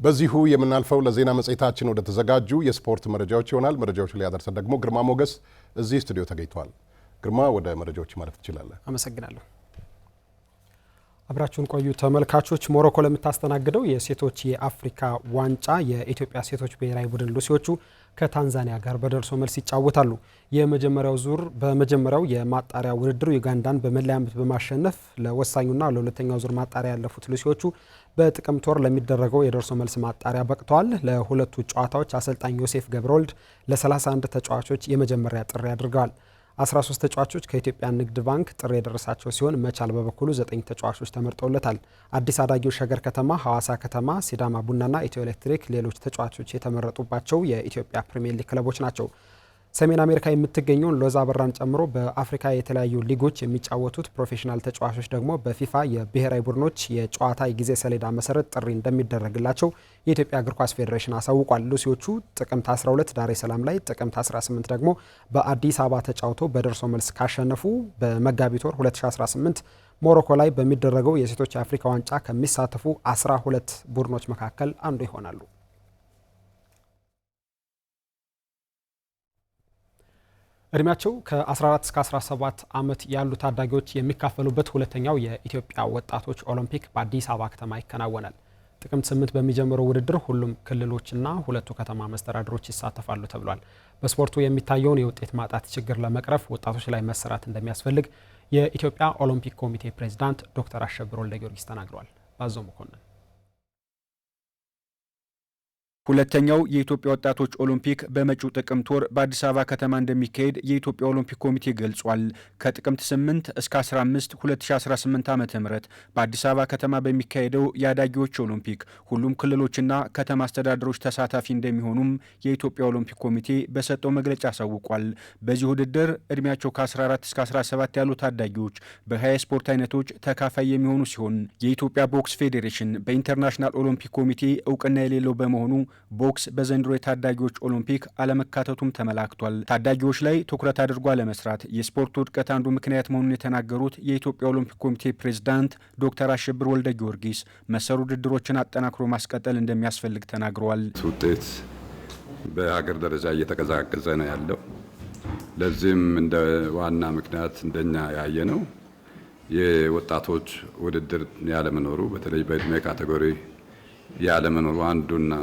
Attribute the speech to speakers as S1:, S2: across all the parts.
S1: በዚሁ የምናልፈው ለዜና መጽሔታችን ወደ ተዘጋጁ የስፖርት መረጃዎች ይሆናል። መረጃዎች ላይ ያደርሰን ደግሞ ግርማ ሞገስ እዚህ ስቱዲዮ ተገኝቷል። ግርማ ወደ መረጃዎች ማለፍ ትችላለህ።
S2: አመሰግናለሁ። አብራችሁን ቆዩ ተመልካቾች። ሞሮኮ ለምታስተናግደው የሴቶች የአፍሪካ ዋንጫ የኢትዮጵያ ሴቶች ብሔራዊ ቡድን ሉሲዎቹ ከታንዛኒያ ጋር በደርሶ መልስ ይጫወታሉ። በመጀመሪያው የማጣሪያ ውድድር ዩጋንዳን በመለያ ምት በማሸነፍ ለወሳኙና ለሁለተኛው ዙር ማጣሪያ ያለፉት ሉሲዎቹ በጥቅምት ወር ለሚደረገው የደርሶ መልስ ማጣሪያ በቅተዋል። ለሁለቱ ጨዋታዎች አሰልጣኝ ዮሴፍ ገብረወልድ ለ31 ተጫዋቾች የመጀመሪያ ጥሪ አድርገዋል። 13 ተጫዋቾች ከኢትዮጵያ ንግድ ባንክ ጥሪ የደረሳቸው ሲሆን መቻል በበኩሉ 9 ተጫዋቾች ተመርጠውለታል። አዲስ አዳጊው ሸገር ከተማ፣ ሐዋሳ ከተማ፣ ሲዳማ ቡናና ኢትዮ ኤሌክትሪክ ሌሎች ተጫዋቾች የተመረጡባቸው የኢትዮጵያ ፕሪሚየር ሊግ ክለቦች ናቸው። ሰሜን አሜሪካ የምትገኘውን ሎዛ በራን ጨምሮ በአፍሪካ የተለያዩ ሊጎች የሚጫወቱት ፕሮፌሽናል ተጫዋቾች ደግሞ በፊፋ የብሔራዊ ቡድኖች የጨዋታ የጊዜ ሰሌዳ መሰረት ጥሪ እንደሚደረግላቸው የኢትዮጵያ እግር ኳስ ፌዴሬሽን አሳውቋል። ሉሲዎቹ ጥቅምት 12 ዳሬ ሰላም ላይ፣ ጥቅምት 18 ደግሞ በአዲስ አበባ ተጫውተው በደርሶ መልስ ካሸነፉ በመጋቢት ወር 2018 ሞሮኮ ላይ በሚደረገው የሴቶች የአፍሪካ ዋንጫ ከሚሳተፉ 12 ቡድኖች መካከል አንዱ ይሆናሉ። እድሜያቸው ከ14 እስከ 17 ዓመት ያሉ ታዳጊዎች የሚካፈሉበት ሁለተኛው የኢትዮጵያ ወጣቶች ኦሎምፒክ በአዲስ አበባ ከተማ ይከናወናል። ጥቅምት 8 በሚጀምረው ውድድር ሁሉም ክልሎችና ሁለቱ ከተማ መስተዳድሮች ይሳተፋሉ ተብሏል። በስፖርቱ የሚታየውን የውጤት ማጣት ችግር ለመቅረፍ ወጣቶች ላይ መሰራት እንደሚያስፈልግ የኢትዮጵያ ኦሎምፒክ ኮሚቴ ፕሬዝዳንት ዶክተር አሸብር ወልደ ጊዮርጊስ ተናግረዋል። ባዘው መኮንን
S3: ሁለተኛው የኢትዮጵያ ወጣቶች ኦሎምፒክ በመጪው ጥቅምት ወር በአዲስ አበባ ከተማ እንደሚካሄድ የኢትዮጵያ ኦሎምፒክ ኮሚቴ ገልጿል። ከጥቅምት 8 እስከ 15 2018 ዓ.ም በአዲስ አበባ ከተማ በሚካሄደው የአዳጊዎች ኦሎምፒክ ሁሉም ክልሎችና ከተማ አስተዳደሮች ተሳታፊ እንደሚሆኑም የኢትዮጵያ ኦሎምፒክ ኮሚቴ በሰጠው መግለጫ አሳውቋል። በዚህ ውድድር እድሜያቸው ከ14 እስከ 17 ያሉ ታዳጊዎች በ20 ስፖርት አይነቶች ተካፋይ የሚሆኑ ሲሆን የኢትዮጵያ ቦክስ ፌዴሬሽን በኢንተርናሽናል ኦሎምፒክ ኮሚቴ እውቅና የሌለው በመሆኑ ቦክስ በዘንድሮ የታዳጊዎች ኦሎምፒክ አለመካተቱም ተመላክቷል። ታዳጊዎች ላይ ትኩረት አድርጎ አለመስራት የስፖርቱ ውድቀት አንዱ ምክንያት መሆኑን የተናገሩት የኢትዮጵያ ኦሎምፒክ ኮሚቴ ፕሬዝዳንት ዶክተር አሸብር ወልደ ጊዮርጊስ መሰል ውድድሮችን አጠናክሮ ማስቀጠል እንደሚያስፈልግ ተናግረዋል።
S4: ውጤት በሀገር ደረጃ እየተቀዛቀዘ ነው ያለው። ለዚህም እንደ ዋና ምክንያት እንደኛ ያየ ነው የወጣቶች ውድድር ያለመኖሩ፣ በተለይ በእድሜ ካቴጎሪ ያለመኖሩ አንዱና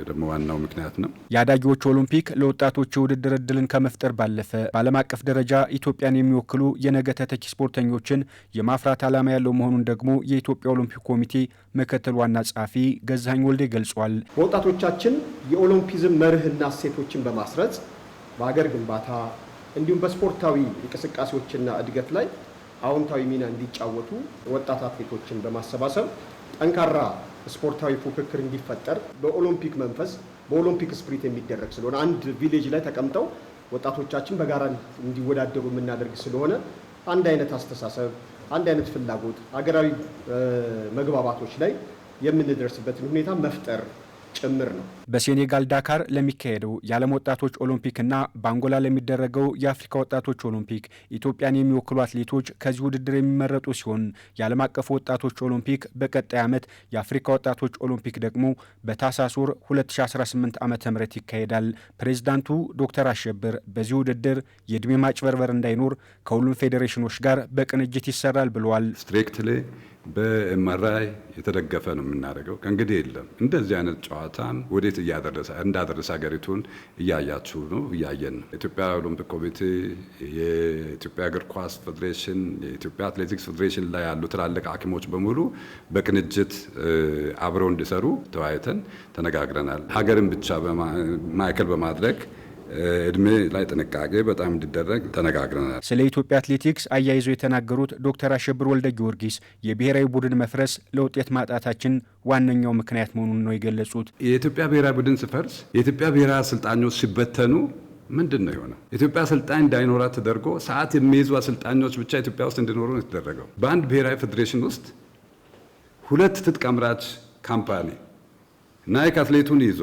S4: ደግሞ ዋናው ምክንያት ነው።
S3: የአዳጊዎች ኦሎምፒክ ለወጣቶች የውድድር እድልን ከመፍጠር ባለፈ በዓለም አቀፍ ደረጃ ኢትዮጵያን የሚወክሉ የነገ ተተኪ ስፖርተኞችን የማፍራት ዓላማ ያለው መሆኑን ደግሞ የኢትዮጵያ ኦሎምፒክ ኮሚቴ ምክትል ዋና ጸሐፊ ገዛኸኝ ወልዴ ገልጿል።
S5: በወጣቶቻችን የኦሎምፒዝም መርህና እሴቶችን በማስረጽ በሀገር ግንባታ እንዲሁም በስፖርታዊ እንቅስቃሴዎችና እድገት ላይ አዎንታዊ ሚና እንዲጫወቱ ወጣት አትሌቶችን በማሰባሰብ ጠንካራ ስፖርታዊ ፉክክር እንዲፈጠር በኦሎምፒክ መንፈስ በኦሎምፒክ ስፕሪት የሚደረግ ስለሆነ አንድ ቪሌጅ ላይ ተቀምጠው ወጣቶቻችን በጋራ እንዲወዳደሩ የምናደርግ ስለሆነ አንድ አይነት አስተሳሰብ፣ አንድ አይነት ፍላጎት፣ ሀገራዊ መግባባቶች ላይ የምንደርስበትን ሁኔታ መፍጠር ጭምር ነው።
S3: በሴኔጋል ዳካር ለሚካሄደው የዓለም ወጣቶች ኦሎምፒክና በአንጎላ ለሚደረገው የአፍሪካ ወጣቶች ኦሎምፒክ ኢትዮጵያን የሚወክሉ አትሌቶች ከዚህ ውድድር የሚመረጡ ሲሆን የዓለም አቀፉ ወጣቶች ኦሎምፒክ በቀጣይ ዓመት የአፍሪካ ወጣቶች ኦሎምፒክ ደግሞ በታህሳስ ወር 2018 ዓ.ም ይካሄዳል። ፕሬዝዳንቱ ዶክተር አሸብር በዚህ ውድድር የዕድሜ ማጭበርበር እንዳይኖር ከሁሉም ፌዴሬሽኖች ጋር በቅንጅት ይሰራል ብለዋል።
S4: ስትሪክትሊ በኤምአርአይ የተደገፈ ነው የምናደርገው። ከእንግዲህ የለም እንደዚህ አይነት ጨዋታን ወዴት እንዳደረሰ ሀገሪቱን እያያችሁ ነው፣ እያየን ነው። የኢትዮጵያ ኦሎምፒክ ኮሚቴ፣ የኢትዮጵያ እግር ኳስ ፌዴሬሽን፣ የኢትዮጵያ አትሌቲክስ ፌዴሬሽን ላይ ያሉ ትላልቅ ሐኪሞች በሙሉ በቅንጅት አብረው እንዲሰሩ ተወያይተን ተነጋግረናል። ሀገርን ብቻ ማዕከል በማድረግ እድሜ ላይ ጥንቃቄ በጣም እንዲደረግ ተነጋግረናል።
S3: ስለ ኢትዮጵያ አትሌቲክስ አያይዘው የተናገሩት ዶክተር አሸብር ወልደ ጊዮርጊስ የብሔራዊ ቡድን መፍረስ ለውጤት ማጣታችን ዋነኛው ምክንያት መሆኑን ነው የገለጹት።
S4: የኢትዮጵያ ብሔራዊ ቡድን ሲፈርስ የኢትዮጵያ ብሔራዊ አሰልጣኞች ሲበተኑ ምንድን ነው የሆነው? ኢትዮጵያ አሰልጣኝ እንዳይኖራት ተደርጎ ሰዓት የሚይዙ አሰልጣኞች ብቻ ኢትዮጵያ ውስጥ እንዲኖሩ ነው የተደረገው። በአንድ ብሔራዊ ፌዴሬሽን ውስጥ ሁለት ትጥቅ አምራች ካምፓኒ ናይክ አትሌቱን ይዞ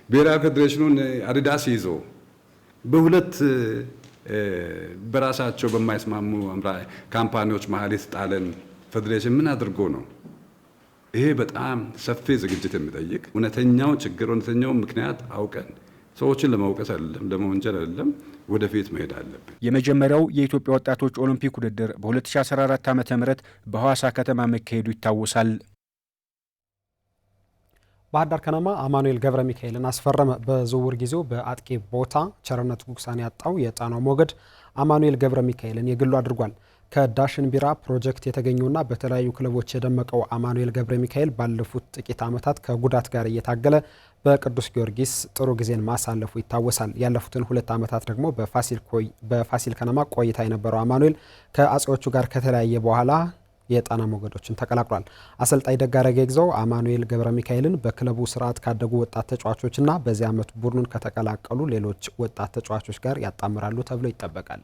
S4: ብሔራዊ ፌዴሬሽኑን አዲዳስ ይዞ በሁለት በራሳቸው በማይስማሙ ካምፓኒዎች መሀል የተጣለን ፌዴሬሽን ምን አድርጎ ነው? ይሄ በጣም ሰፊ ዝግጅት የሚጠይቅ እውነተኛው ችግር እውነተኛው ምክንያት አውቀን ሰዎችን ለመውቀስ አይደለም፣ ለመወንጀል አይደለም፣ ወደፊት መሄድ አለብን።
S3: የመጀመሪያው የኢትዮጵያ ወጣቶች ኦሎምፒክ ውድድር በ2014 ዓ.ም በሐዋሳ ከተማ መካሄዱ ይታወሳል።
S2: ባህር ዳር ከነማ አማኑኤል ገብረ ሚካኤልን አስፈረመ። በዝውውር ጊዜው በአጥቂ ቦታ ቸርነት ጉግሳን ያጣው የጣናው ሞገድ አማኑኤል ገብረ ሚካኤልን የግሉ አድርጓል። ከዳሽን ቢራ ፕሮጀክት የተገኘውና በተለያዩ ክለቦች የደመቀው አማኑኤል ገብረ ሚካኤል ባለፉት ጥቂት ዓመታት ከጉዳት ጋር እየታገለ በቅዱስ ጊዮርጊስ ጥሩ ጊዜን ማሳለፉ ይታወሳል። ያለፉትን 2 ዓመታት ደግሞ በፋሲል ከነማ ቆይታ የነበረው አማኑኤል ከአጼዎቹ ጋር ከተለያየ በኋላ የጣና ሞገዶችን ተቀላቅሏል። አሰልጣኝ ደጋረገ ይግዛው አማኑኤል ገብረ ሚካኤልን በክለቡ ስርዓት ካደጉ ወጣት ተጫዋቾችና በዚህ ዓመት ቡድኑን ከተቀላቀሉ ሌሎች ወጣት ተጫዋቾች ጋር ያጣምራሉ ተብሎ ይጠበቃል።